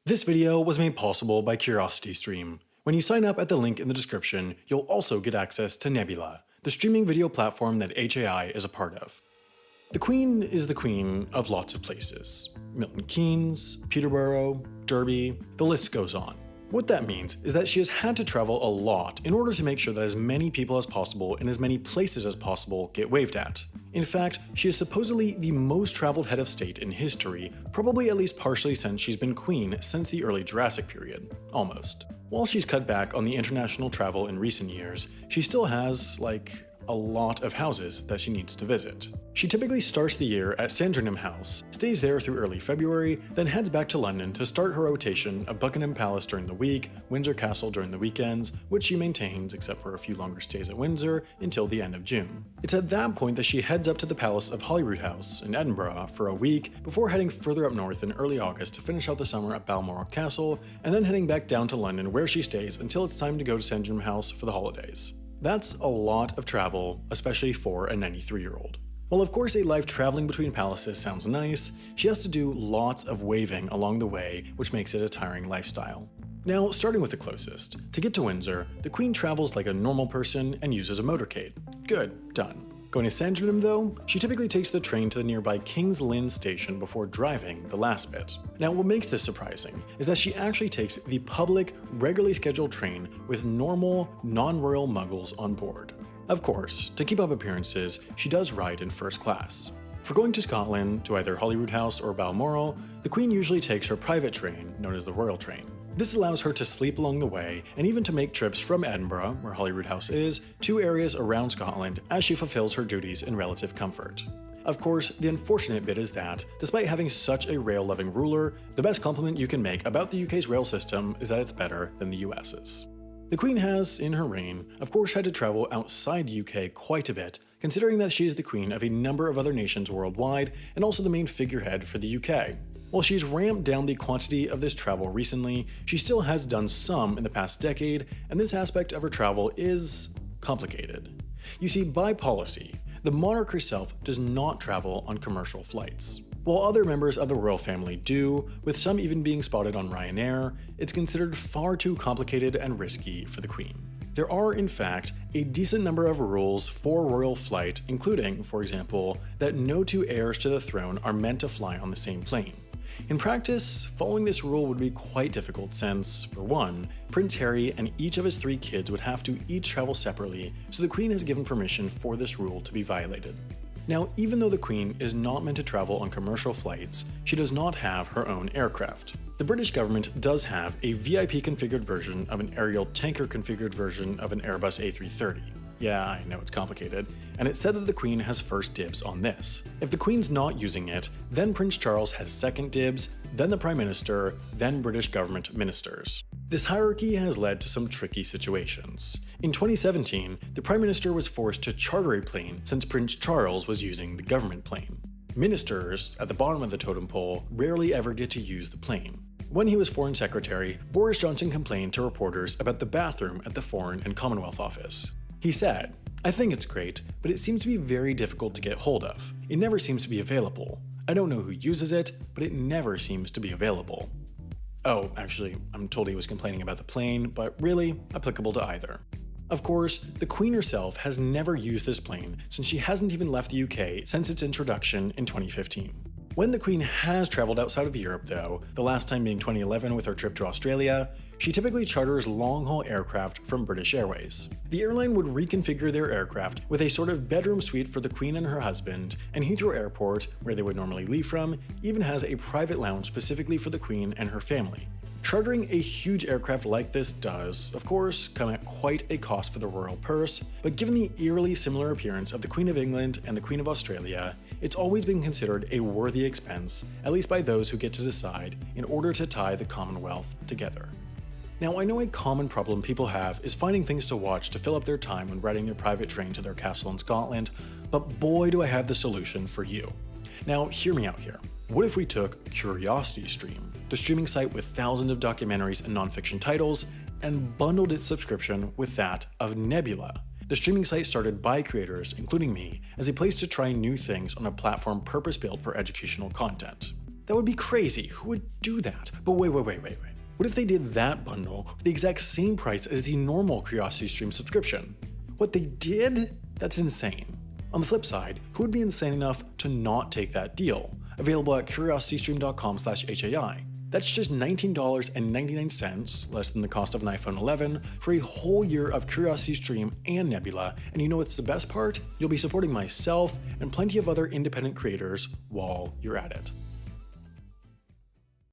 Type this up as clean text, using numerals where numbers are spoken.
This video was made possible by CuriosityStream. When you sign up at the link in the description, you'll also get access to Nebula, the streaming video platform that HAI is a part of. The Queen is the queen of lots of places. Milton Keynes, Peterborough, Derby, the list goes on. What that means is that she has had to travel a lot in order to make sure that as many people as possible in as many places as possible get waved at. In fact, she is supposedly the most traveled head of state in history, probably at least partially since she's been queen since the early Jurassic period. Almost. While she's cut back on the international travel in recent years, she still has, a lot of houses that she needs to visit. She typically starts the year at Sandringham House, stays there through early February, then heads back to London to start her rotation of Buckingham Palace during the week, Windsor Castle during the weekends, which she maintains except for a few longer stays at Windsor until the end of June. It's at that point that she heads up to the Palace of Holyrood House in Edinburgh for a week before heading further up north in early August to finish out the summer at Balmoral Castle, and then heading back down to London where she stays until it's time to go to Sandringham House for the holidays. That's a lot of travel, especially for a 93-year-old. While of course a life traveling between palaces sounds nice, she has to do lots of waving along the way, which makes it a tiring lifestyle. Now, starting with the closest. To get to Windsor, the Queen travels like a normal person and uses a motorcade. Good, done. Going to Sandringham though, she typically takes the train to the nearby King's Lynn station before driving the last bit. Now what makes this surprising is that she actually takes the public, regularly scheduled train with normal, non-royal muggles on board. Of course, to keep up appearances, she does ride in first class. For going to Scotland, to either Holyrood House or Balmoral, the Queen usually takes her private train, known as the Royal Train. This allows her to sleep along the way and even to make trips from Edinburgh, where Holyrood House is, to areas around Scotland as she fulfills her duties in relative comfort. Of course, the unfortunate bit is that, despite having such a rail-loving ruler, the best compliment you can make about the UK's rail system is that it's better than the US's. The Queen has, in her reign, of course had to travel outside the UK quite a bit, considering that she is the Queen of a number of other nations worldwide and also the main figurehead for the UK. While she's ramped down the quantity of this travel recently, she still has done some in the past decade, and this aspect of her travel is complicated. You see, by policy, the monarch herself does not travel on commercial flights. While other members of the royal family do, with some even being spotted on Ryanair, it's considered far too complicated and risky for the Queen. There are, in fact, a decent number of rules for royal flight, including, for example, that no two heirs to the throne are meant to fly on the same plane. In practice, following this rule would be quite difficult since, for one, Prince Harry and each of his 3 kids would have to each travel separately, so the Queen has given permission for this rule to be violated. Now, even though the Queen is not meant to travel on commercial flights, she does not have her own aircraft. The British government does have a VIP configured version of an aerial tanker configured version of an Airbus A330. Yeah, I know it's complicated, and it's said that the Queen has first dibs on this. If the Queen's not using it, then Prince Charles has second dibs, then the Prime Minister, then British government ministers. This hierarchy has led to some tricky situations. In 2017, the Prime Minister was forced to charter a plane since Prince Charles was using the government plane. Ministers, at the bottom of the totem pole, rarely ever get to use the plane. When he was Foreign Secretary, Boris Johnson complained to reporters about the bathroom at the Foreign and Commonwealth Office. He said, "I think it's great, but it seems to be very difficult to get hold of. It never seems to be available. I don't know who uses it, but it never seems to be available." Oh, actually, I'm told he was complaining about the plane, but really applicable to either. Of course, the Queen herself has never used this plane since she hasn't even left the UK since its introduction in 2015. When the Queen has traveled outside of Europe though, the last time being 2011 with her trip to Australia, she typically charters long-haul aircraft from British Airways. The airline would reconfigure their aircraft with a sort of bedroom suite for the Queen and her husband, and Heathrow Airport, where they would normally leave from, even has a private lounge specifically for the Queen and her family. Chartering a huge aircraft like this does, of course, come at quite a cost for the royal purse, but given the eerily similar appearance of the Queen of England and the Queen of Australia, it's always been considered a worthy expense, at least by those who get to decide, in order to tie the Commonwealth together. Now, I know a common problem people have is finding things to watch to fill up their time when riding their private train to their castle in Scotland, but boy do I have the solution for you. Now, hear me out here. What if we took CuriosityStream, the streaming site with thousands of documentaries and nonfiction titles, and bundled its subscription with that of Nebula, the streaming site started by creators, including me, as a place to try new things on a platform purpose-built for educational content. That would be crazy. Who would do that? But wait. What if they did that bundle for the exact same price as the normal CuriosityStream subscription? What they did? That's insane. On the flip side, who would be insane enough to not take that deal? Available at curiositystream.com/HAI. That's just $19.99, less than the cost of an iPhone 11, for a whole year of CuriosityStream and Nebula, and you know what's the best part? You'll be supporting myself and plenty of other independent creators while you're at it.